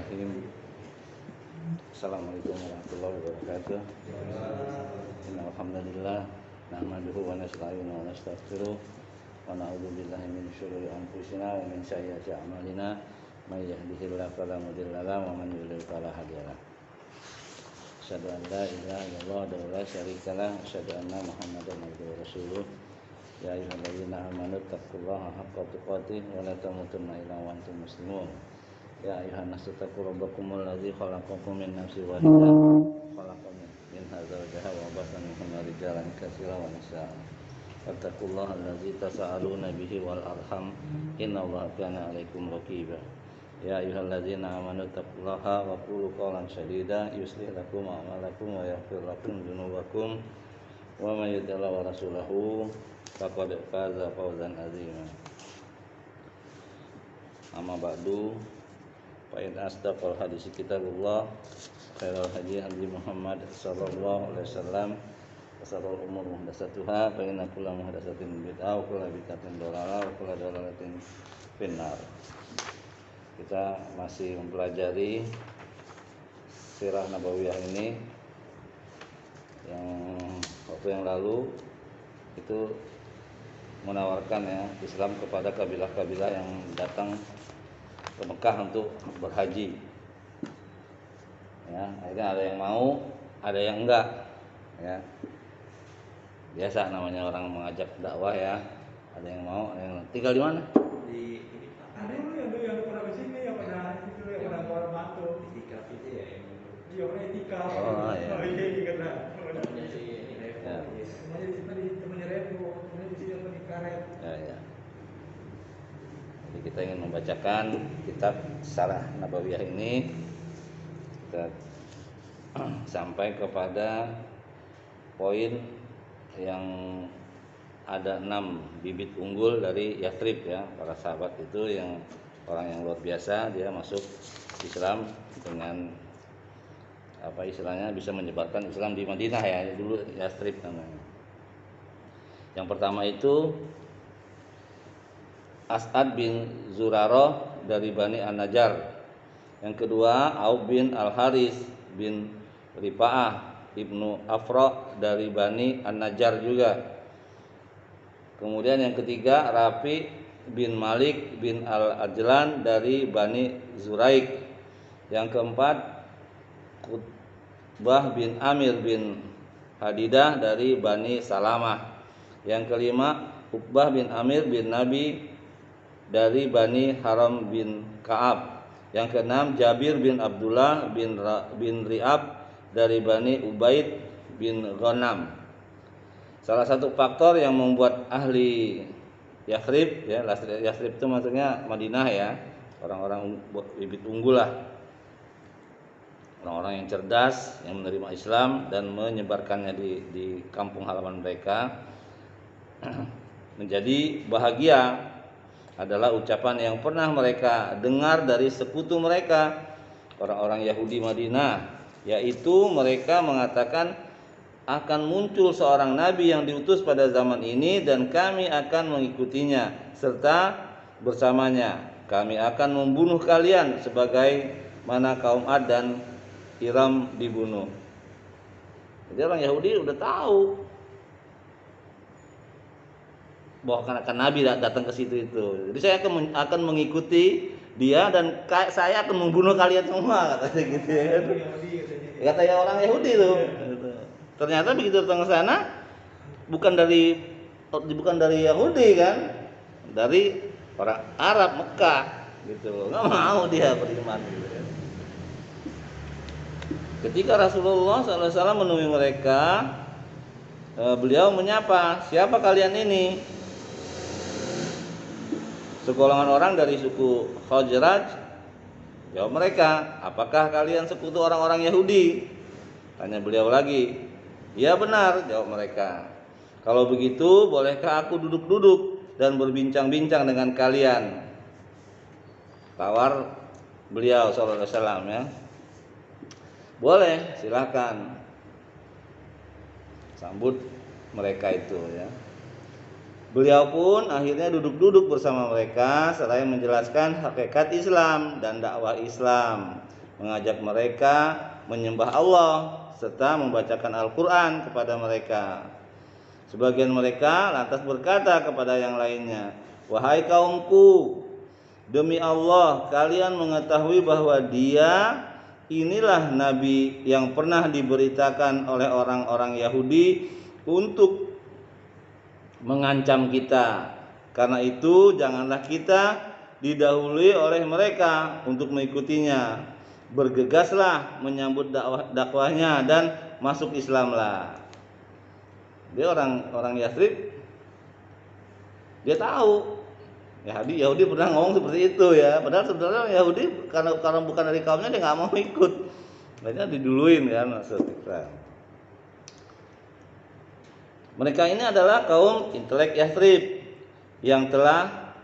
Bismillahirrahmanirrahim. Assalamualaikum warahmatullahi wabarakatuh. Innal hamdalillah nahmaduhu wa nasta'inuhu wa nastaghfiruh wa na'udzu billahi min syururi anfusina wa min sayyiati a'malina may yahdihillahu fala mudilla lahu wa man yudlil fala hadiya lahu. Asyhadu an la ilaha illallah wa la syarika lah, asyhadu anna Muhammadan abduhu wa rasuluh. Ya ayyuhalladzina amanu taqullaha haqqa tuqatih wa la tamutunna illa wa antum muslimun. Ya ayuhan nasu taqu rabbakumul ladzi khalaqakum min nafsin wahidah khalaqakum minha zawjaha wa basa minhuma rijalan katsiran wa nisaa. Wattaqullaha alladzi tasaaluna bihi wal arham innallaha kana 'alaikum raqiba. Ya ayyuhalladzina amanu taqullaha wa qulu qawlan sadida yuslih lakum a'malakum wa yaghfir lakum dzunubakum wa may yuti'illah wa rasulahu faqad faza fawzan 'azima. Amma ba'du. Fa in asdaqal hadis kitabullah khairal hadi hadi Muhammad sallallahu alaihi wasallam wa syarrul umur muhdatsatuha fa inna kulla muhdatsatin bid'ah wa kulla bid'atin dhalalah wa kulla dhalalatin finnar. Kita masih mempelajari sirah nabawiyah ini yang waktu yang lalu itu menawarkan ya Islam kepada kabilah-kabilah yang datang ke Mekah untuk berhaji. Ya, akhirnya ada yang mau, ada yang enggak. Ya, biasa namanya orang mengajak dakwah ya. Ada yang mau, ada yang enggak. Tinggal di mana? Di yang pernah ke sini, yang pernah itu, yang pernah keluar mantu. Itikaf itu ya yang iya pernah itikaf. Oh iya. Oh iya karena Ya. temannya Revo, temannya di sini apa di karet. Ya. Jadi kita ingin membacakan kitab Syarah Nabawiyah ini kita sampai kepada poin yang ada 6 bibit unggul dari Yathrib ya, para sahabat itu yang orang yang luar biasa, dia masuk Islam dengan apa istilahnya bisa menyebarkan Islam di Madinah ya, dulu Yathrib namanya. Yang pertama itu As'ad bin Zurarah dari Bani An-Najjar. Yang kedua Auf bin Al-Haris bin Rifa'ah ibnu Afra dari Bani An-Najjar juga. Kemudian yang ketiga Rafi bin Malik bin Al-Ajlan dari Bani Zuraik. Yang keempat Qutbah bin Amir bin Hadidah dari Bani Salamah. Yang kelima Uqbah bin Amir bin Nabi dari Bani Haram bin Ka'ab. Yang keenam Jabir bin Abdullah bin Ri'ab dari Bani Ubaid bin Ghanam. Salah satu faktor yang membuat ahli Yathrib ya, Yathrib itu maksudnya Madinah ya, orang-orang bibit unggul lah, orang-orang yang cerdas yang menerima Islam dan menyebarkannya di kampung halaman mereka menjadi bahagia adalah ucapan yang pernah mereka dengar dari sekutu mereka, orang-orang Yahudi Madinah, yaitu mereka mengatakan akan muncul seorang nabi yang diutus pada zaman ini dan kami akan mengikutinya serta bersamanya kami akan membunuh kalian sebagai mana kaum Ad dan Iram dibunuh. Jadi orang Yahudi udah tahu bahwa akan nabi datang ke situ itu. Jadi saya akan mengikuti dia dan saya akan membunuh kalian semua, katanya gitu ya. Katanya orang Yahudi itu. Ternyata begitu datang ke sana bukan dari Yahudi kan, dari orang Arab Mekah gitu. Enggak mau dia beriman gitu kan. Ketika Rasulullah SAW menemui mereka, beliau menyapa, "Siapa kalian ini?" Segolongan orang dari suku Khazraj. Jawab mereka, "Apakah kalian sekutu orang-orang Yahudi?" Tanya beliau lagi. "Ya benar," jawab mereka. "Kalau begitu bolehkah aku duduk-duduk dan berbincang-bincang dengan kalian?" Tawar beliau sallallahu alaihi wasallam ya. "Boleh, silakan." Sambut mereka itu ya. Beliau pun akhirnya duduk-duduk bersama mereka seraya menjelaskan hakikat Islam dan dakwah Islam. mengajak mereka menyembah Allah serta membacakan Al-Quran kepada mereka. Sebagian mereka lantas berkata kepada yang lainnya, "Wahai kaumku, demi Allah kalian mengetahui bahwa dia inilah Nabi yang pernah diberitakan oleh orang-orang Yahudi untuk mengancam kita. Karena itu janganlah kita didahului oleh mereka untuk mengikutinya. Bergegaslah menyambut dakwahnya dan masuk Islamlah." Dia orang Yathrib, dia tahu Yahudi pernah ngomong seperti itu ya. Padahal sebenarnya Yahudi karena bukan dari kaumnya dia nggak mau ikut, makanya diduluin kan masuk Islam. Mereka ini adalah kaum intelek Yathrib yang telah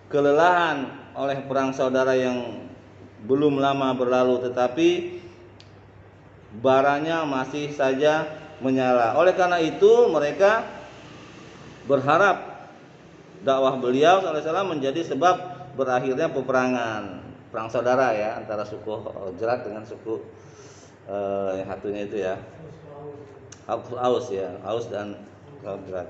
kelelahan oleh perang saudara yang belum lama berlalu, tetapi baranya masih saja menyala. Oleh karena itu mereka berharap dakwah beliau SAW menjadi sebab berakhirnya peperangan, perang saudara ya, antara suku Khazraj dengan suku yang satunya itu ya, Aus ya, Aus dan Khazraj.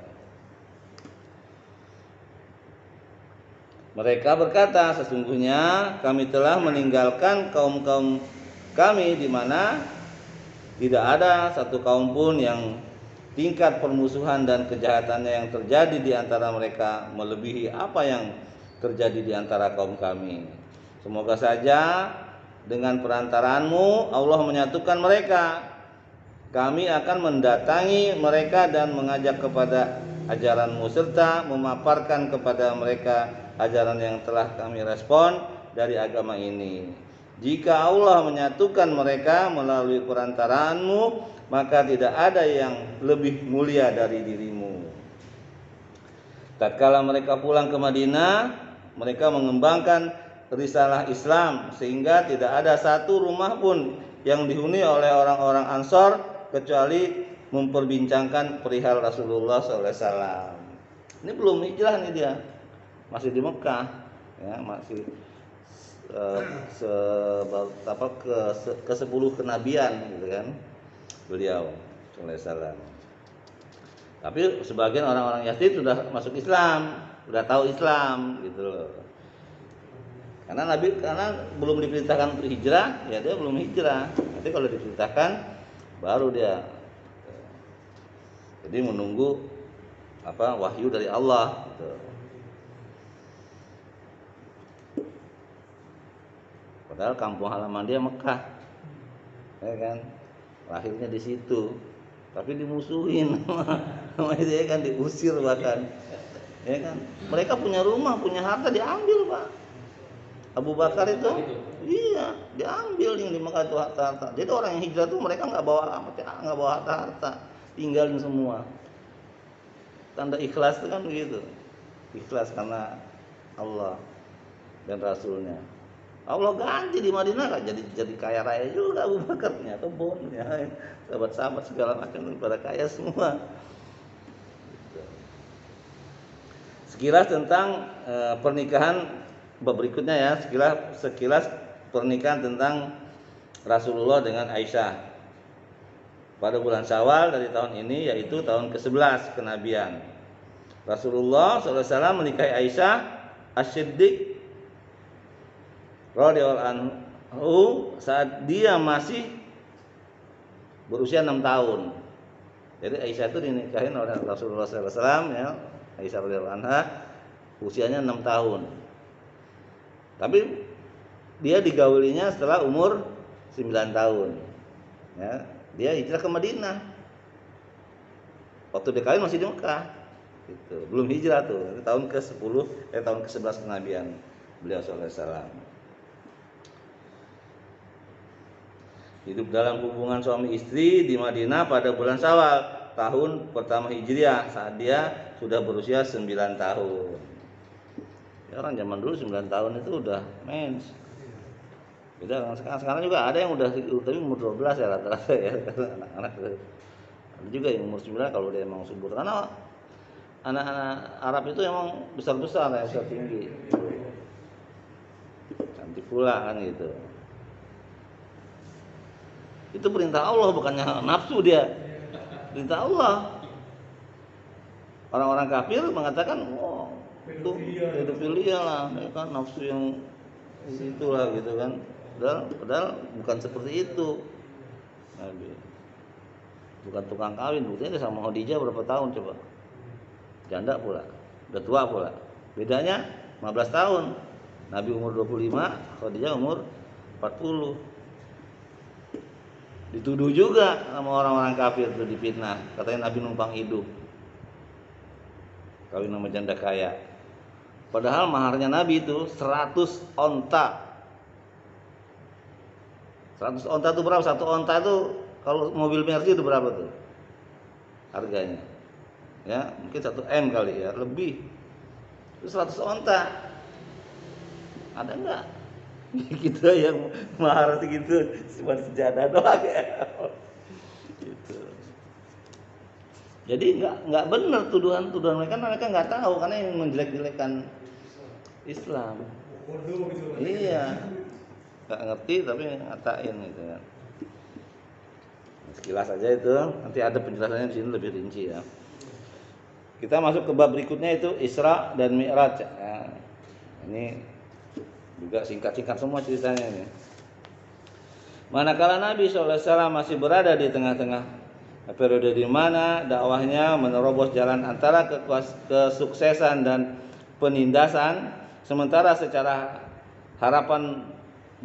Mereka berkata, "Sesungguhnya kami telah meninggalkan kaum-kaum kami di mana tidak ada satu kaum pun yang tingkat permusuhan dan kejahatannya yang terjadi di antara mereka melebihi apa yang terjadi di antara kaum kami. Semoga saja dengan perantaraanmu Allah menyatukan mereka. Kami akan mendatangi mereka dan mengajak kepada ajaranmu serta memaparkan kepada mereka ajaran yang telah kami respon dari agama ini. Jika Allah menyatukan mereka melalui perantaraanmu, maka tidak ada yang lebih mulia dari dirimu." Tatkala mereka pulang ke Madinah, mereka mengembangkan risalah Islam sehingga tidak ada satu rumah pun yang dihuni oleh orang-orang Ansor kecuali memperbincangkan perihal Rasulullah SAW. Ini belum hijrah nih dia, masih di Mekah, ya, masih ke 10 kenabian gitu kan beliau SAW. Tapi sebagian orang-orang Yathrib sudah masuk Islam, sudah tahu Islam gitu loh. Karena belum diperintahkan untuk hijrah, ya dia belum hijrah. Nanti kalau diperintahkan baru dia. Jadi menunggu wahyu dari Allah gitu. Padahal kampung halaman dia Mekah, ya kan, lahirnya di situ, tapi dimusuhin sama dia kan, diusir bahkan, ya kan. Mereka punya rumah, punya harta diambil Pak. Abu Bakar itu, iya diambil yang di Mekah itu harta. Jadi orang yang hijrah itu mereka nggak bawa harta, tinggalin semua. Tanda ikhlas itu kan begitu, ikhlas karena Allah dan Rasulnya. Allah ganti di Madinah kan jadi kaya raya juga Abu Bakar, punya kebun ya, sahabat-sahabat segala macam pada kaya semua. Sekilas tentang pernikahan bab berikutnya ya, sekilas pernikahan tentang Rasulullah dengan Aisyah pada bulan Syawal dari tahun ini, yaitu tahun ke-11 kenabian. Rasulullah SAW menikahi Aisyah As-Siddiq radhiyallahu anhu saat dia masih berusia 6 tahun. Jadi Aisyah itu dinikahin oleh Rasulullah SAW ya, Aisyah radhiyallahu anha usianya 6 tahun. Tapi dia digaulinya setelah umur 9 tahun. Ya, dia hijrah ke Madinah. Waktu dikawin masih di Mekah. Gitu. Belum hijrah tuh, tahun ke-10 tahun ke-11 kenabian beliau sallallahu alaihi wasallam. Hidup dalam hubungan suami istri di Madinah pada bulan Syawal tahun pertama Hijriah saat dia sudah berusia 9 tahun. Ya, orang zaman dulu 9 tahun itu udah mens. Beda sekarang juga ada yang udah tapi umur 12 ya rata-rata ya, anak-anak. Ada juga yang umur 9 kalau dia emang subur. Karena anak-anak Arab itu emang besar-besar ya, besar tinggi. Cantik pula kan gitu. Itu perintah Allah, bukannya nafsu dia. Perintah Allah. Orang-orang kafir mengatakan, oh itu pedofilia lah, ya kan, nafsu yang itulah gitu kan. Padahal bukan seperti itu. Nabi bukan tukang kawin, buktinya dia sama Khadijah berapa tahun coba? Janda pula, udah tua pula. Bedanya 15 tahun. Nabi umur 25, Khadijah umur 40. Dituduh juga sama orang-orang kafir itu, difitnah. Katanya Nabi numpang hidup, kawin sama janda kaya. Padahal maharnya Nabi itu 100 onta. 100 onta itu berapa? Satu onta itu kalau mobil Mercy itu berapa tuh harganya? Ya, mungkin 1 M kali ya, lebih. Itu 100 onta. Ada enggak? Kita yang mahar segitu cuma sejadah doang ya. Gitu. Jadi enggak benar tuduhan mereka enggak tahu karena yang menjelek-jelekan Islam. Bodoh gitu. Iya. Enggak ngerti tapi ngatain gitu ya. Sekilas aja itu, nanti ada penjelasannya di sini lebih rinci ya. Kita masuk ke bab berikutnya, itu Isra dan Mi'raj. Ya, ini juga singkat-singkat semua ceritanya ini. Manakala Nabi SAW masih berada di tengah-tengah periode di mana dakwahnya menerobos jalan antara kesuksesan dan penindasan, sementara secara harapan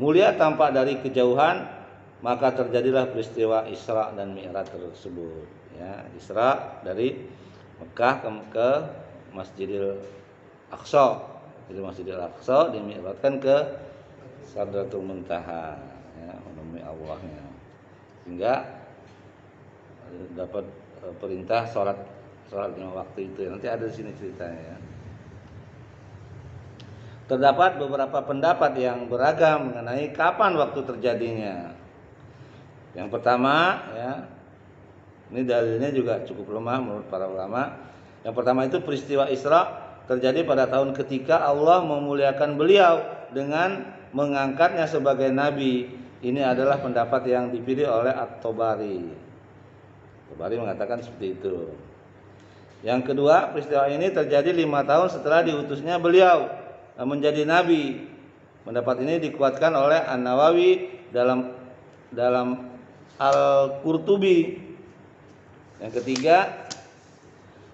mulia tampak dari kejauhan, maka terjadilah peristiwa Isra dan Mi'raj tersebut. Ya, Isra dari Mekah ke Masjidil Aqsa, dari Masjidil Aqsa dimi'rajkan ke Sidratul Muntaha, ya, menemui Allahnya, sehingga dapat perintah sholat 5 waktu itu. Nanti ada di sini ceritanya. Ya. Terdapat beberapa pendapat yang beragam mengenai kapan waktu terjadinya. Yang pertama, ya, ini dalilnya juga cukup lemah menurut para ulama. Yang pertama itu peristiwa Isra terjadi pada tahun ketika Allah memuliakan beliau dengan mengangkatnya sebagai nabi. Ini adalah pendapat yang dipilih oleh At-Tabari. At-Tabari mengatakan seperti itu. Yang kedua, peristiwa ini terjadi 5 tahun setelah diutusnya beliau menjadi nabi. Pendapat ini dikuatkan oleh An-Nawawi dalam Al-Qurtubi. Yang ketiga,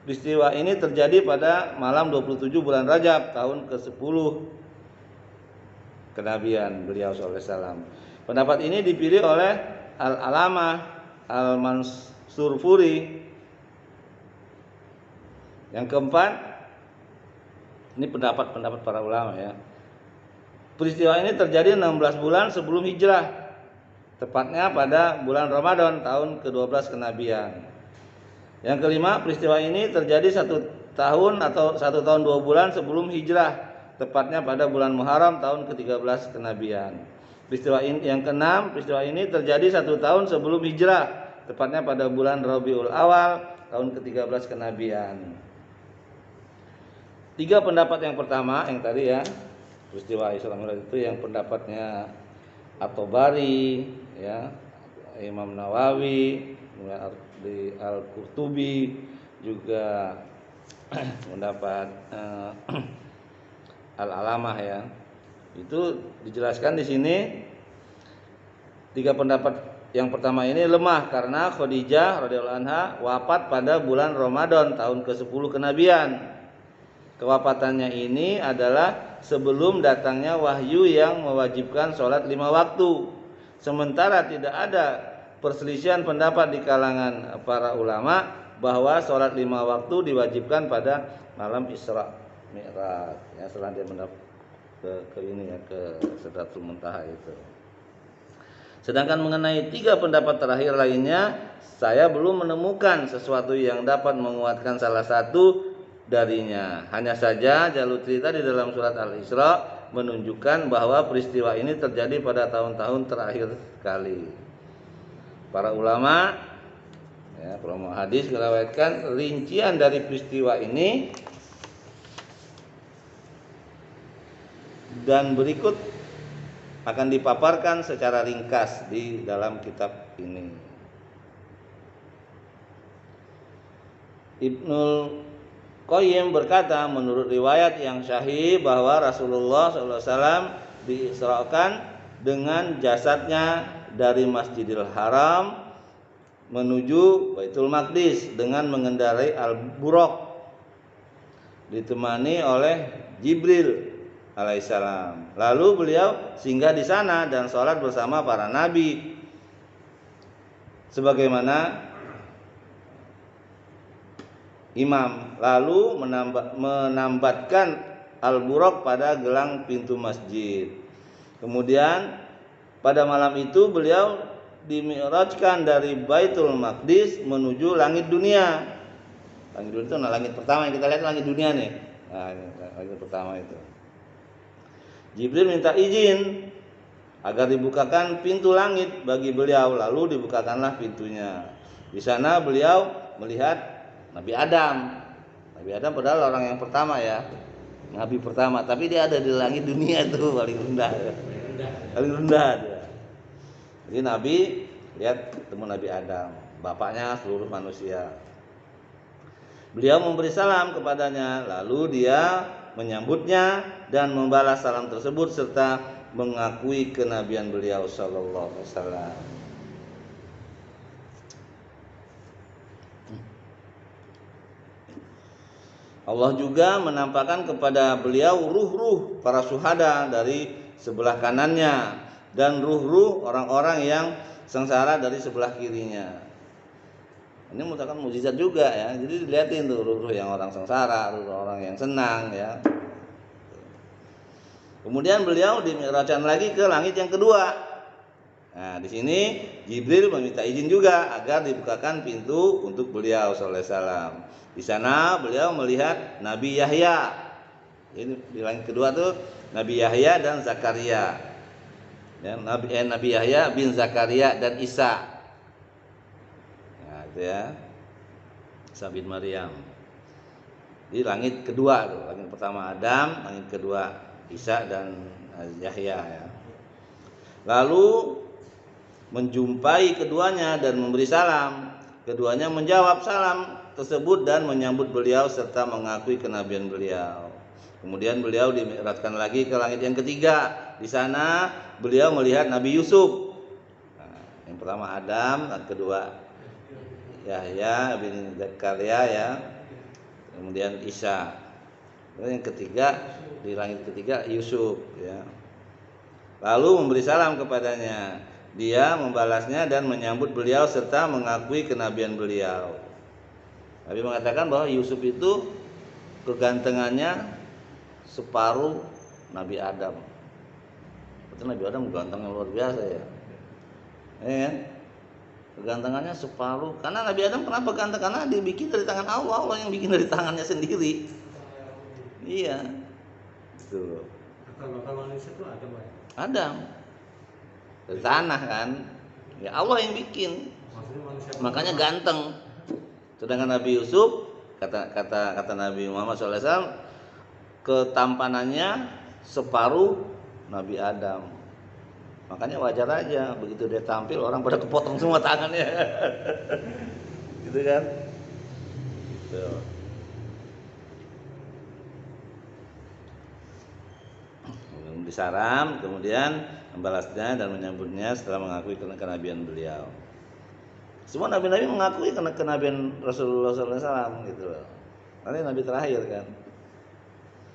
peristiwa ini terjadi pada malam 27 bulan Rajab tahun ke-10 kenabian beliau SAW. Pendapat ini dipilih oleh Al-Alamah Al-Mansurfuri. Yang keempat, ini pendapat para ulama ya. Peristiwa ini terjadi 16 bulan sebelum hijrah, tepatnya pada bulan Ramadan tahun ke-12 kenabian. Yang kelima, peristiwa ini terjadi 1 tahun atau 1 tahun 2 bulan sebelum hijrah, tepatnya pada bulan Muharram tahun ke-13 kenabian. Peristiwa ini, yang keenam, peristiwa ini terjadi 1 tahun sebelum hijrah, tepatnya pada bulan Rabiul Awal tahun ke-13 kenabian. 3 pendapat yang pertama yang tadi ya, peristiwa Isra Mi'raj itu yang pendapatnya At-Tabari, ya, Imam Nawawi, di Al-Qurtubi, juga pendapat Al-Alamah ya. Itu dijelaskan di sini 3 pendapat yang pertama ini lemah karena Khadijah radhiyallahu anha wafat pada bulan Ramadan tahun ke-10 kenabian. Kewafatannya ini adalah sebelum datangnya wahyu yang mewajibkan sholat 5 waktu. Sementara tidak ada perselisihan pendapat di kalangan para ulama bahwa sholat 5 waktu diwajibkan pada malam Isra Mi'raj. Ya, setelah dia ke Sidratul Muntaha itu. Sedangkan mengenai 3 pendapat terakhir lainnya, saya belum menemukan sesuatu yang dapat menguatkan salah satu darinya. Hanya saja jalur cerita di dalam surat Al-Isra menunjukkan bahwa peristiwa ini terjadi pada tahun-tahun terakhir sekali. Para ulama hadis meriwayatkan rincian dari peristiwa ini, dan berikut akan dipaparkan secara ringkas di dalam kitab ini. Ibnul Qayyim berkata, menurut riwayat yang sahih bahwa Rasulullah SAW diisrakan dengan jasadnya dari Masjidil Haram menuju Baitul Maqdis dengan mengendarai Al-Buraq, ditemani oleh Jibril alaihissalam. Lalu beliau singgah di sana dan sholat bersama para nabi, sebagaimana imam, lalu menambatkan Al-Buraq pada gelang pintu masjid. Kemudian pada malam itu beliau dimi'rajkan dari Baitul Maqdis menuju langit dunia. Langit dunia itu langit pertama yang kita lihat, langit dunia nih. Nah, langit pertama itu. Jibril minta izin agar dibukakan pintu langit bagi beliau, lalu dibukakanlah pintunya. Di sana beliau melihat Nabi Adam. Nabi Adam padahal orang yang pertama ya, Nabi pertama, tapi dia ada di langit dunia itu paling rendah. Paling rendah dia. Jadi Nabi lihat ketemu Nabi Adam, bapaknya seluruh manusia. Beliau memberi salam kepadanya, lalu dia menyambutnya dan membalas salam tersebut serta mengakui kenabian beliau sallallahu alaihi wasallam. Allah juga menampakkan kepada beliau ruh-ruh para syuhada dari sebelah kanannya dan ruh-ruh orang-orang yang sengsara dari sebelah kirinya. Ini merupakan mukjizat juga ya. Jadi dilihatin tuh ruh-ruh yang orang sengsara, ruh orang yang senang ya. Kemudian beliau dimi'rajkan lagi ke langit yang kedua. Nah, di sini Jibril meminta izin juga agar dibukakan pintu untuk beliau sallallahu alaihi wasallam. Di sana beliau melihat Nabi Yahya. Ini di langit kedua tuh Nabi Yahya dan Zakaria. Ya, Nabi Yahya bin Zakaria dan Isa. Nah, itu ya. Isa bin Maryam. Di langit kedua tuh, langit pertama Adam, langit kedua Isa dan Yahya ya. Lalu menjumpai keduanya dan memberi salam. Keduanya menjawab salam tersebut dan menyambut beliau serta mengakui kenabian beliau. Kemudian beliau dimi'rajkan lagi ke langit yang ketiga. Di sana beliau melihat Nabi Yusuf. Nah, yang pertama Adam, yang kedua Yahya bin Zakaria ya. Kemudian Isa. Yang ketiga di langit ketiga Yusuf ya. Lalu memberi salam kepadanya. Dia membalasnya dan menyambut beliau serta mengakui kenabian beliau. Nabi mengatakan bahwa Yusuf itu kegantengannya separuh Nabi Adam. Betul, Nabi Adam ganteng yang luar biasa ya. Ya, kegantengannya separuh. Karena Nabi Adam kenapa ganteng? Karena dibikin dari tangan Allah, Allah yang bikin dari tangannya sendiri. Iya. Gitu. Kalau manusia itu Adam ya? Adam. Dari tanah kan. Ya Allah yang bikin. Makanya ganteng. Sedangkan Nabi Yusuf kata Nabi Muhammad SAW, ketampanannya separuh Nabi Adam. Makanya wajar aja begitu dia tampil orang pada kepotong semua tangannya. Gitu kan? Tuh. Disalam, kemudian membalasnya dan menyambutnya setelah mengakui kenabian beliau. Semua nabi-nabi mengakui kenabian Rasulullah SAW gitu loh. Karena nabi terakhir kan.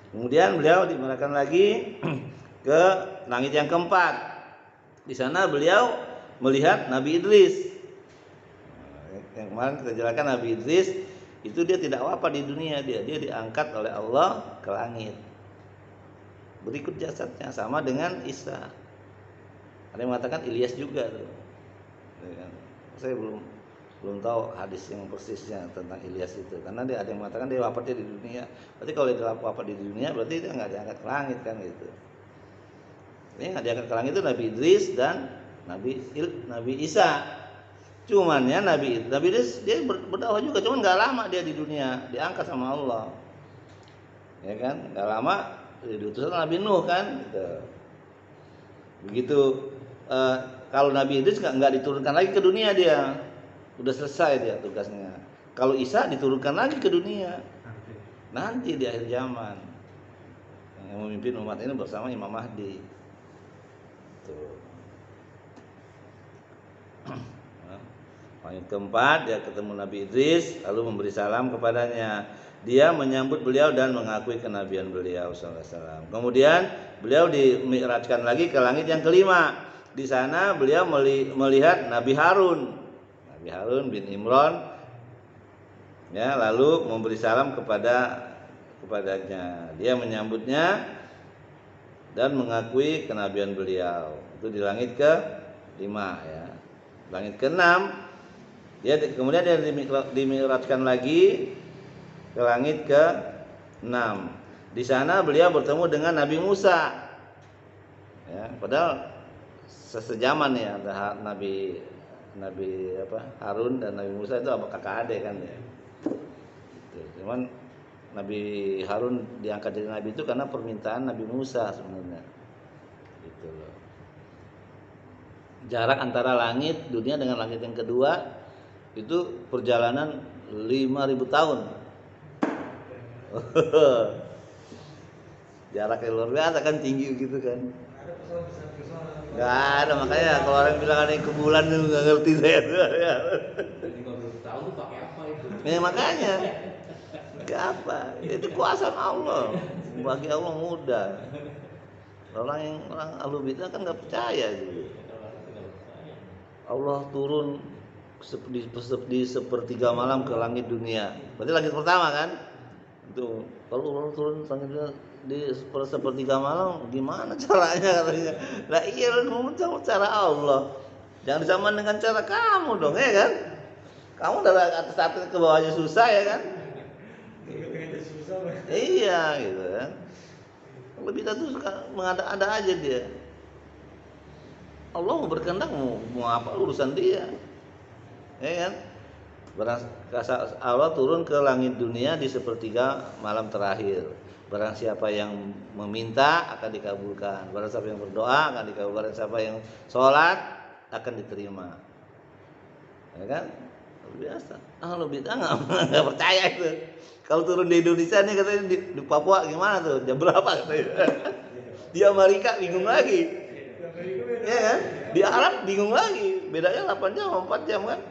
Kemudian beliau dimi'rajkan lagi ke langit yang keempat. Di sana beliau melihat Nabi Idris. Yang kemarin kita jelaskan Nabi Idris itu dia tidak wafat di dunia, dia diangkat oleh Allah ke langit. Berikut jasadnya sama dengan Isa. Ada yang mengatakan Ilyas juga tuh. Saya belum tahu hadis yang persisnya tentang Ilyas itu, karena dia ada yang mengatakan dia wafatnya di dunia. Berarti kalau dia wafat di dunia berarti dia nggak diangkat ke langit kan gitu. Ini nggak diangkat ke langit itu Nabi Idris dan Nabi Isa. Cuman ya Nabi Idris dia berdakwah juga, cuman nggak lama dia di dunia, diangkat sama Allah. Ya kan, nggak lama diutus Nabi Nuh kan gitu. Begitu kalau Nabi Idris nggak diturunkan lagi ke dunia, dia udah selesai dia tugasnya. Kalau Isa diturunkan lagi ke dunia nanti di akhir zaman, yang memimpin umat ini bersama Imam Mahdi. Tuh. Yang keempat, dia ketemu Nabi Idris lalu memberi salam kepadanya. Dia menyambut beliau dan mengakui kenabian beliau sallallahu alaihi wasallam. Kemudian beliau dimi'rajkan lagi ke langit yang kelima. Di sana beliau melihat Nabi Harun bin Imran, ya, lalu memberi salam kepadanya. Dia menyambutnya dan mengakui kenabian beliau. Itu di langit ke-5, ya. Langit ke-6, kemudian dia dimi'rajkan lagi ke langit ke-6. Di sana beliau bertemu dengan Nabi Musa. Ya, padahal sesejaman ya, ada Nabi Harun dan Nabi Musa itu apa kakak adik kan ya. Cuman Nabi Harun diangkat jadi nabi itu karena permintaan Nabi Musa sebenarnya. Gitu loh. Jarak antara langit dunia dengan langit yang kedua itu perjalanan 5.000 tahun. Jaraknya luar biasa kan, tinggi gitu kan. Gak ada, makanya kalau orang bilang ada yang ke bulan itu nggak ngerti saya. 50 tahun tuh pakai apa itu? Ya makanya, pakai apa? Itu kuasa Allah. Bagi Allah mudah. Orang ahlu bidah kan nggak percaya gitu. Allah turun di sepertiga malam ke langit dunia. Berarti langit pertama kan? Itu kalau Allah turun langit dunia di sepertiga malam, gimana caranya katanya? Lah iya, lu cara Allah. Jangan disamain dengan cara kamu dong, ya kan? Kamu dari atas ke bawahnya susah ya kan? Iya gitu kan. Kalau kita tuh suka mengada-ada aja dia. Allah mau berkehendak mau apa urusan dia. Ya kan? Allah turun ke langit dunia di sepertiga malam terakhir. Barang siapa yang meminta akan dikabulkan. Barang siapa yang berdoa akan dikabulkan. Barang siapa yang sholat akan diterima. Ya kan? Luar biasa. Lu bidah nggak percaya itu. Kalau turun di Indonesia nih katanya di Papua gimana tuh? Jam berapa katanya? Di Amerika bingung lagi. Ya kan? Di Arab bingung lagi. Bedanya 8 jam 4 jam kan?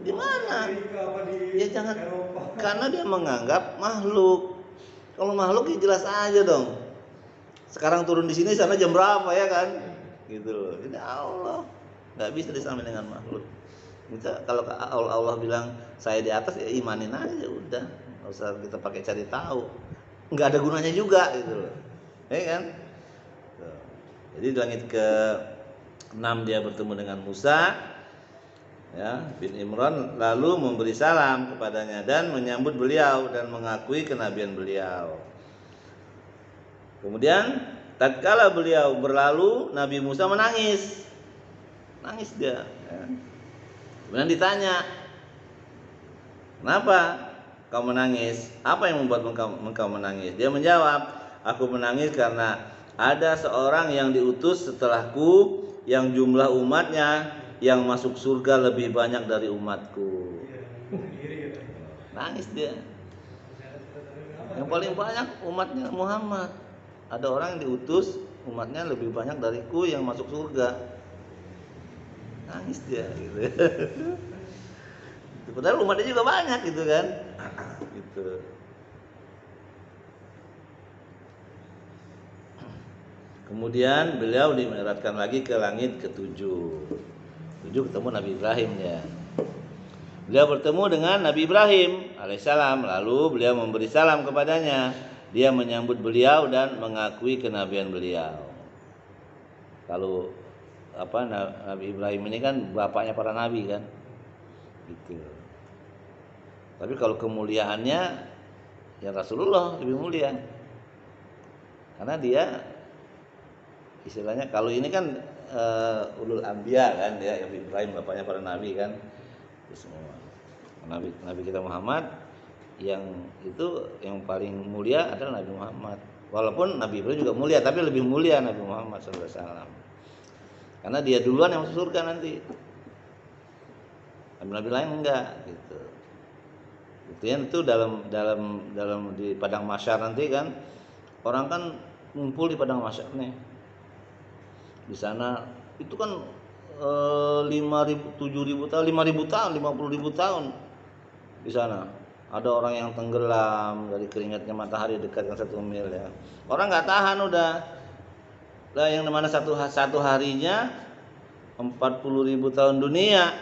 Di mana? Ya jangan, karena dia menganggap makhluk. Kalau makhluk ya jelas aja dong. Sekarang turun di sini, sana jam berapa ya kan? Gitu loh. Ini Allah, nggak bisa disamain dengan makhluk. Kita kalau Allah bilang saya di atas, ya imanin aja udah. Nggak usah kita pakai cari tahu. Nggak ada gunanya juga gitu loh. Ya kan? Jadi di langit ke-6 dia bertemu dengan Musa, ya, bin Imran, lalu memberi salam kepadanya dan menyambut beliau dan mengakui kenabian beliau. Kemudian tatkala beliau berlalu, Nabi Musa menangis dia. Ya. Kemudian ditanya, kenapa kau menangis? Apa yang membuat engkau menangis? Dia menjawab, aku menangis karena ada seorang yang diutus setelahku yang jumlah umatnya yang masuk surga lebih banyak dari umatku. Nangis dia. Yang paling banyak umatnya Muhammad. Ada orang yang diutus umatnya lebih banyak dariku yang masuk surga. Nangis dia gitu. Padahal umatnya juga banyak gitu kan. Gitu. Kemudian beliau dimi'rajkan lagi ke langit ke-7. 7 ketemu Nabi Ibrahim ya. Beliau bertemu dengan Nabi Ibrahim alaihissalam, lalu beliau memberi salam kepadanya. Dia menyambut beliau dan mengakui kenabian beliau. Kalau Nabi Ibrahim ini kan bapaknya para nabi kan. Gitu. Tapi kalau kemuliaannya ya Rasulullah lebih mulia. Karena dia istilahnya kalau ini kan ulul anbiya kan ya, Ibrahim bapaknya para nabi kan. Itu semua. Nabi kita Muhammad yang paling mulia adalah Nabi Muhammad Walaupun Nabi Ibrahim juga mulia, tapi lebih mulia Nabi Muhammad SAW. Karena dia duluan yang masuk surga nanti. Nabi-nabi lain enggak gitu. Itu dalam di padang mahsyar nanti kan, orang kan ngumpul di padang mahsyar nih. Di sana itu kan 5.000, 7.000 tahun, 5.000 tahun, 50.000 tahun di sana. Ada orang yang tenggelam dari keringatnya matahari dekat dengan 1 mil ya. Orang nggak tahan udah. Lah yang dimana satu harinya 40.000 tahun dunia.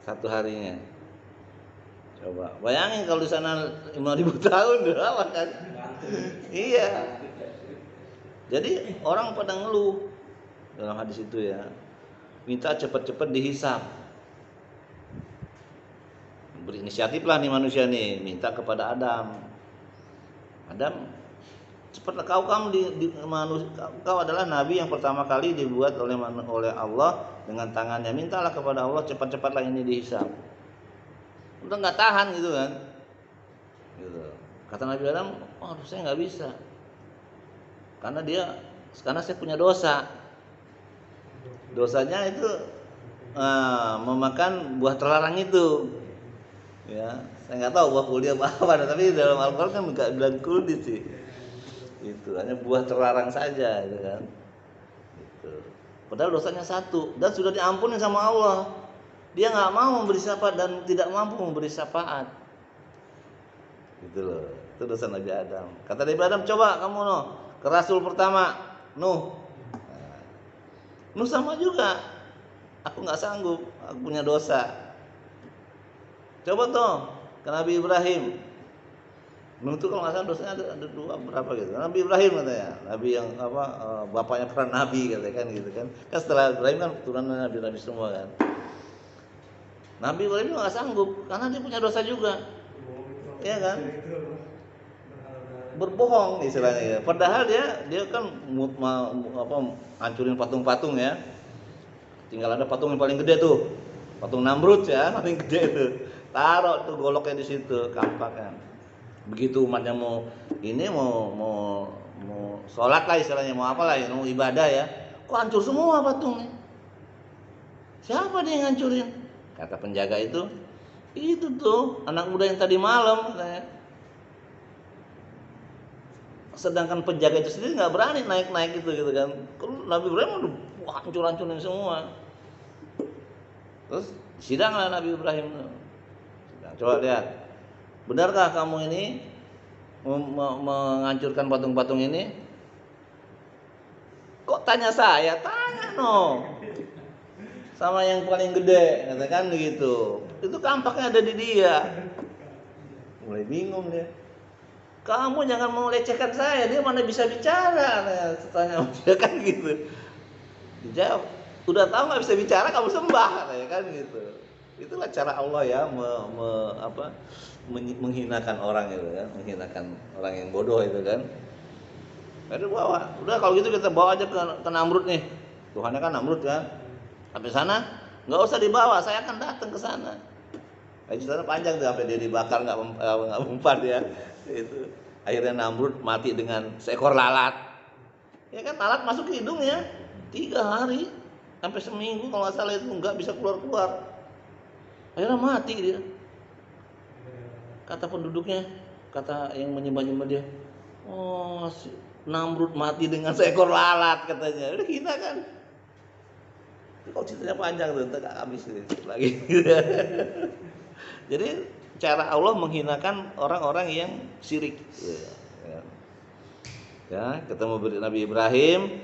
Satu harinya. Coba bayangin kalau di sana 5.000 tahun berapa kan? Iya. Jadi orang pada ngeluh dalam hadis itu ya. Minta cepat-cepat dihisab. Berinisiatif lah nih manusia nih, minta kepada Adam, cepatlah kau adalah nabi yang pertama kali dibuat oleh Allah dengan tangannya, mintalah kepada Allah cepat-cepatlah ini dihisab. Udah nggak tahan gitu kan, gitu. Kata Nabi Adam, saya nggak bisa, karena saya punya dosa. Dosanya itu memakan buah terlarang itu. Ya, saya nggak tahu buah kuldi apa, tapi dalam Al-Quran kan nggak bilang kuldi sih. Itu hanya buah terlarang saja, gitu kan. Gitu. Padahal dosanya satu dan sudah diampuni sama Allah. Dia nggak mau memberi syafaat dan tidak mampu memberi syafaat. Gitu loh. Itu dosa Nabi Adam. Kata Nabi Adam, coba kamu ke Rasul pertama, Nuh. Nuh sama juga. Aku nggak sanggup, aku punya dosa. Coba ke Nabi Ibrahim. Nuh itu kalau nggak salah dosanya ada 2 berapa gitu. Nabi Ibrahim katanya, Nabi yang bapaknya para nabi katanya kan gitu kan. Kan setelah Ibrahim kan turunan nabi-nabi semua kan. Nabi Ibrahim nggak sanggup karena dia punya dosa juga. Iya kan? Berbohong istilahnya ya. Padahal dia kan hancurin patung-patung ya. Tinggal ada patung yang paling gede tuh. Patung Namrud ya, paling gede tuh. Taruh tuh goloknya di situ, kampaknya. Begitu umatnya mau sholat lah istilahnya, mau apa lah, mau ibadah ya. Kok hancur semua patungnya? Siapa dia yang hancurin? Kata penjaga itu tuh anak muda yang tadi malam katanya. Sedangkan penjaga itu sendiri nggak berani naik gitu kan. Kalau Nabi Ibrahim udah hancur-hancurin semua. Terus sidanglah Nabi Ibrahim. Coba lihat, benarkah kamu ini menghancurkan patung-patung ini? Kok tanya saya? Tanya sama yang paling gede, katakan begitu. Itu kampaknya ada di dia. Mulai bingung dia. Kamu jangan melecehkan saya, dia mana bisa bicara? Tanya dia kan gitu. Dijawab, udah tahu nggak bisa bicara, kamu sembah, katanya kan gitu. Itulah cara Allah ya menghinakan orang itu kan, menghinakan orang yang bodoh itu kan. Udah kalau gitu kita bawa aja ke Namrud nih. Tuhannya kan Namrud kan. Sampai sana nggak usah dibawa, saya akan datang ke sana. Ceritanya panjang tuh sampai dia dibakar nggak mempan ya. Itu akhirnya Namrud mati dengan seekor lalat. Ya kan lalat masuk ke hidungnya 3 hari sampai seminggu kalau nggak salah itu nggak bisa keluar. Akhirnya mati dia. Kata penduduknya, kata yang menyembah-nyembah dia, si Namrud mati dengan seekor lalat katanya. Udah kita kan. Kalau ceritanya panjang tuh, entar gak habis lagi. Jadi cara Allah menghinakan orang-orang yang syirik. Ya, ketemu Nabi Ibrahim,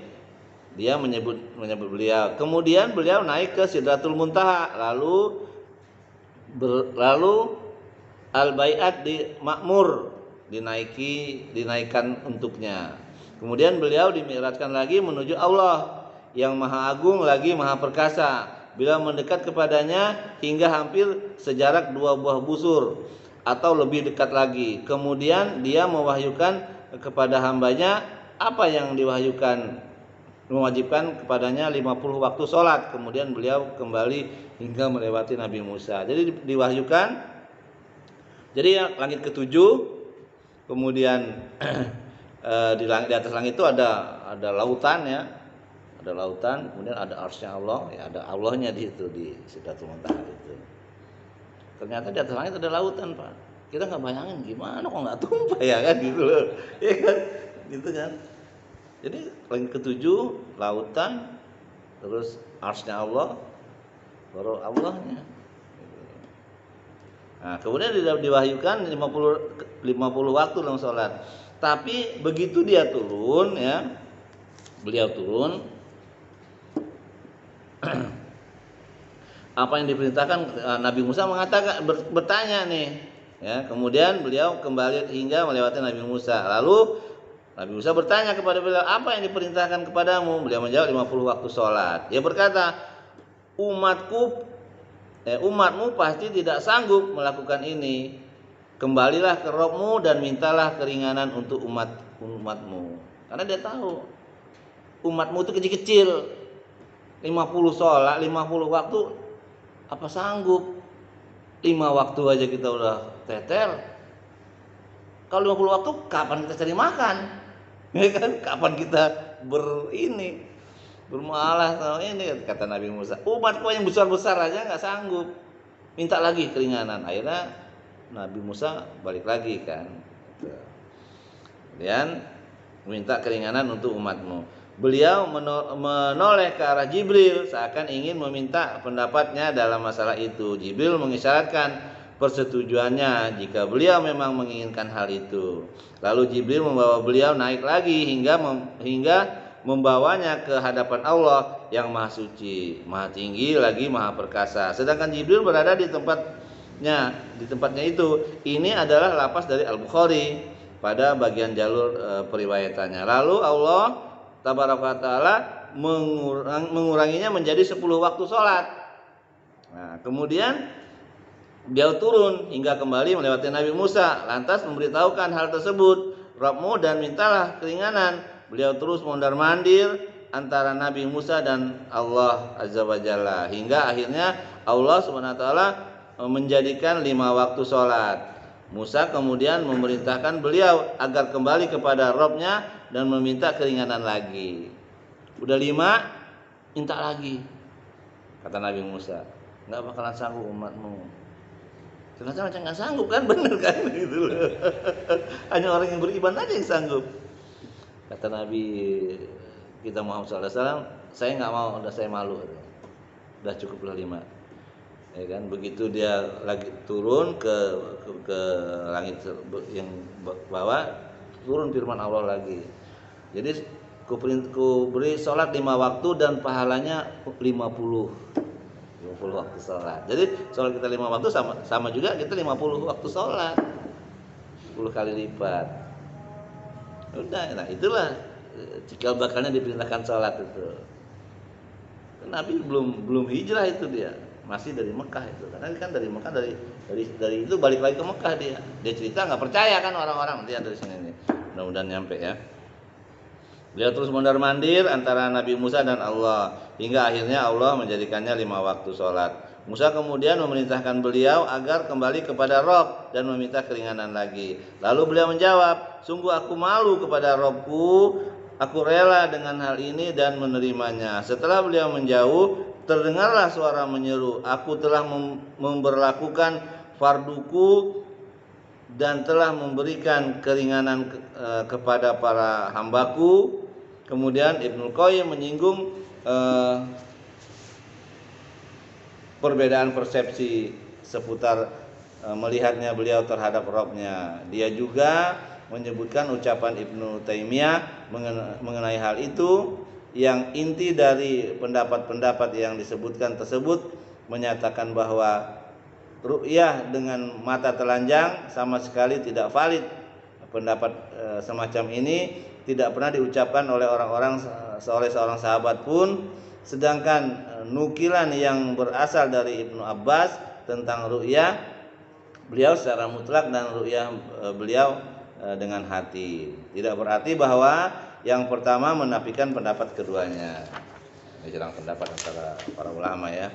dia menyebut beliau. Kemudian beliau naik ke Sidratul Muntaha, lalu al-bai'at di makmur dinaikkan untuknya. Kemudian beliau dimi'rajkan lagi menuju Allah yang maha agung lagi maha perkasa. Beliau mendekat kepadanya hingga hampir sejarak 2 buah busur atau lebih dekat lagi. Kemudian dia mewahyukan kepada hambanya apa yang diwahyukan, mewajibkan kepadanya 50 waktu sholat. Kemudian beliau kembali hingga melewati Nabi Musa. Jadi diwahyukan. Jadi langit ke-7 Kemudian di atas langit itu ada lautan ya, ada lautan, kemudian ada arsy Allah, ya ada Allahnya di situ di Sidratul Muntaha itu. Ternyata di atas langit ada lautan, Pak. Kita nggak bayangin gimana kok nggak tumpah ya kan gitu loh, ya kan, gitu kan. Jadi langit ketujuh lautan, terus arsy-nya Allah, baru Allahnya. Nah, kemudian diwahyukan 50 waktu dalam sholat. Tapi begitu dia turun ya, beliau turun, apa yang diperintahkan, Nabi Musa mengatakan bertanya nih, ya. Kemudian beliau kembali hingga melewati Nabi Musa. Lalu Nabi Musa bertanya kepada beliau, apa yang diperintahkan kepadamu? Beliau menjawab 50 waktu sholat. Dia berkata, umatmu pasti tidak sanggup melakukan ini. Kembalilah ke Rabbmu dan mintalah keringanan untuk umatmu. Karena dia tahu umatmu itu kecil-kecil. 50 sholat, 50 waktu, apa sanggup? 5 waktu aja kita udah teter. Kalau 50 waktu, kapan kita cari makan? Ya kan? Kapan kita bermualah sama ini, kata Nabi Musa. Umatku yang besar-besar aja nggak sanggup. Minta lagi keringanan. Akhirnya Nabi Musa balik lagi kan, kemudian minta keringanan untuk umatmu. Beliau menoleh ke arah Jibril seakan ingin meminta pendapatnya dalam masalah itu. Jibril mengisyaratkan persetujuannya jika beliau memang menginginkan hal itu. Lalu Jibril membawa beliau naik lagi hingga membawanya ke hadapan Allah yang maha suci, maha tinggi lagi maha perkasa. Sedangkan Jibril berada di tempatnya itu. Ini adalah lafaz dari Al-Bukhari pada bagian jalur periwayatannya. Lalu Allah tabaraka taala menguranginya menjadi 10 waktu sholat. Nah, kemudian beliau turun hingga kembali melewati Nabi Musa, lantas memberitahukan hal tersebut, Rabbmu dan mintalah keringanan. Beliau terus mondar-mandir antara Nabi Musa dan Allah Azza wa Jalla hingga akhirnya Allah Subhanahu wa taala menjadikan 5 waktu sholat. Musa kemudian memerintahkan beliau agar kembali kepada Rabb-nya dan meminta keringanan lagi. Udah 5, minta lagi. Kata Nabi Musa, nggak bakalan sanggup umatmu. Ternyata macam nggak sanggup kan, bener kan gitu loh. Hanya orang yang beriman aja yang sanggup. Kata Nabi kita Muhammad SAW, saya nggak mau, udah saya malu, udah cukuplah 5. Ya kan, begitu dia lagi turun ke langit yang bawah, turun firman Allah lagi. Jadi ku beri sholat 5 waktu dan pahalanya 50 waktu sholat. Jadi sholat kita 5 waktu sama juga kita 50 waktu sholat, 10 kali lipat. Udah, nah itulah cikal bakalnya diperintahkan sholat itu. Nabi belum hijrah itu, dia masih dari Mekah itu. Karena kan dari Mekah, dari itu balik lagi ke Mekah dia cerita, nggak percaya kan orang-orang. Nanti dari sini nih, mudah-mudahan nyampe ya. Beliau terus mondar-mandir antara Nabi Musa dan Allah hingga akhirnya Allah menjadikannya 5 waktu sholat. Musa kemudian memerintahkan beliau agar kembali kepada Rabb dan meminta keringanan lagi. Lalu beliau menjawab, sungguh aku malu kepada Rabbku, aku rela dengan hal ini dan menerimanya. Setelah beliau menjauh, terdengarlah suara menyeru, aku telah memberlakukan farduku dan telah memberikan keringanan kepada para hambaku. Kemudian Ibnu Qayyim menyinggung perbedaan persepsi seputar melihatnya beliau terhadap Rabb-nya. Dia juga menyebutkan ucapan Ibnu Taimiyah mengenai hal itu, yang inti dari pendapat-pendapat yang disebutkan tersebut menyatakan bahwa ru'yah dengan mata telanjang sama sekali tidak valid. Pendapat semacam ini tidak pernah diucapkan oleh oleh seorang sahabat pun, sedangkan nukilan yang berasal dari Ibnu Abbas tentang ru'yah beliau secara mutlak dan ru'yah beliau dengan hati. Tidak berarti bahwa yang pertama menafikan pendapat keduanya. Ini jelang pendapat antara para ulama ya.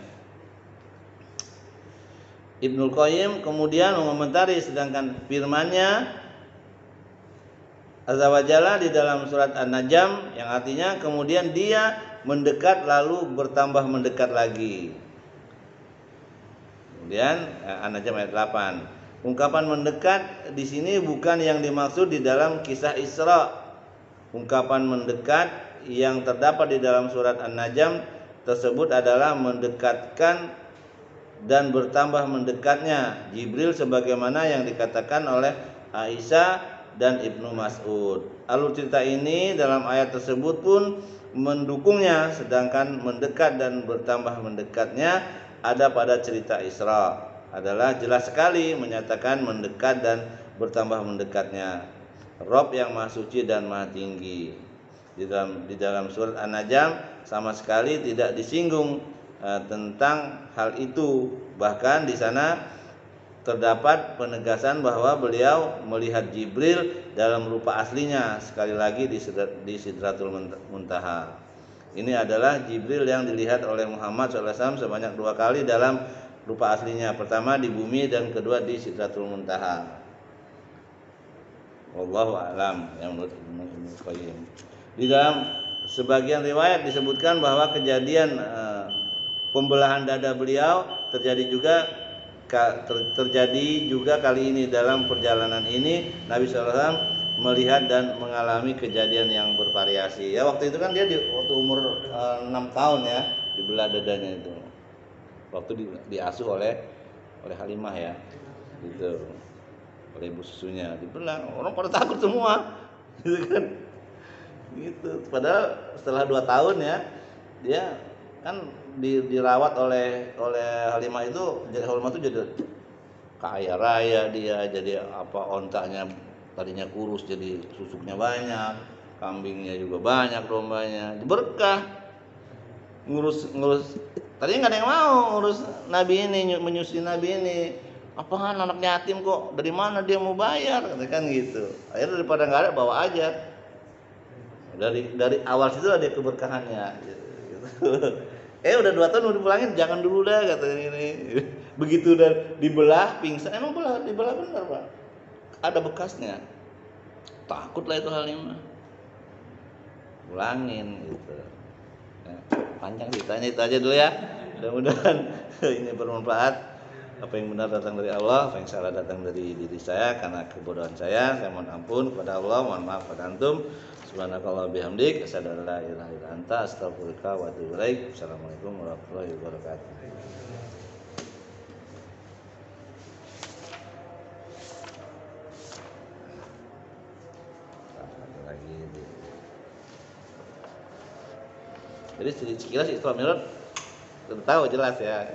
Ibnu Qayyim kemudian mengomentari, sedangkan firman-Nya azza wa jalla di dalam surat An-Najm, yang artinya kemudian dia mendekat lalu bertambah mendekat lagi. Kemudian An-Najm ayat 8. Ungkapan mendekat di sini bukan yang dimaksud di dalam kisah Isra. Ungkapan mendekat yang terdapat di dalam surat An-Najm tersebut adalah mendekatkan dan bertambah mendekatnya Jibril sebagaimana yang dikatakan oleh Aisyah dan Ibnu Mas'ud. Alur cerita ini dalam ayat tersebut pun mendukungnya, sedangkan mendekat dan bertambah mendekatnya ada pada cerita Isra adalah jelas sekali menyatakan mendekat dan bertambah mendekatnya Rob yang Maha Suci dan Maha Tinggi. Di dalam surat An-Najm sama sekali tidak disinggung tentang hal itu. Bahkan di sana terdapat penegasan bahwa beliau melihat Jibril dalam rupa aslinya sekali lagi di Sidratul Muntaha. Ini adalah Jibril yang dilihat oleh Muhammad SAW sebanyak 2 kali dalam rupa aslinya. Pertama di bumi dan kedua di Sidratul Muntaha. Wallahu a'lam, yang menurut Ibnu Qayyim. Di dalam sebagian riwayat disebutkan bahwa kejadian pembelahan dada beliau terjadi juga kali ini. Dalam perjalanan ini Nabi SAW melihat dan mengalami kejadian yang bervariasi. Ya waktu itu kan dia waktu umur 6 tahun ya, dibelah dadanya itu. Waktu diasuh oleh Halimah ya, gitu. Oleh ibu susunya dibelah, orang pada takut semua, gitu kan, gitu. Padahal setelah 2 tahun ya, dia kan dirawat oleh Halimah itu. Jadi Halimah itu jadi kaya raya, dia jadi ontaknya tadinya kurus jadi susuknya banyak, kambingnya juga banyak, dombanya berkah. Ngurus tadinya nggak ada yang mau ngurus Nabi ini, menyusui Nabi ini. Apaan anak yatim kok, dari mana dia mau bayar, kan gitu. Akhirnya daripada nggak ada, bawa aja. Dari awal situ ada keberkahannya gitu. Udah 2 tahun udah dipulangin, jangan dulu dah katanya ini. Begitu udah dibelah pingsan, emang dibelah benar Pak, ada bekasnya. Takutlah itu Halimah, pulangin gitu. Panjang ceritanya, itu aja dulu ya. Mudah-mudahan ini bermanfaat. Apa yang benar datang dari Allah, apa yang salah datang dari diri saya karena kebodohan saya. Saya mohon ampun kepada Allah, mohon maaf kepada antum. Subhanakallah bihamdik, asyhadu an la ilaha illa anta, astaghfiruka wa atubu ilaik. Assalamualaikum warahmatullahi wabarakatuh. Jadi sekilas Isra Mi'raj tahu jelas ya.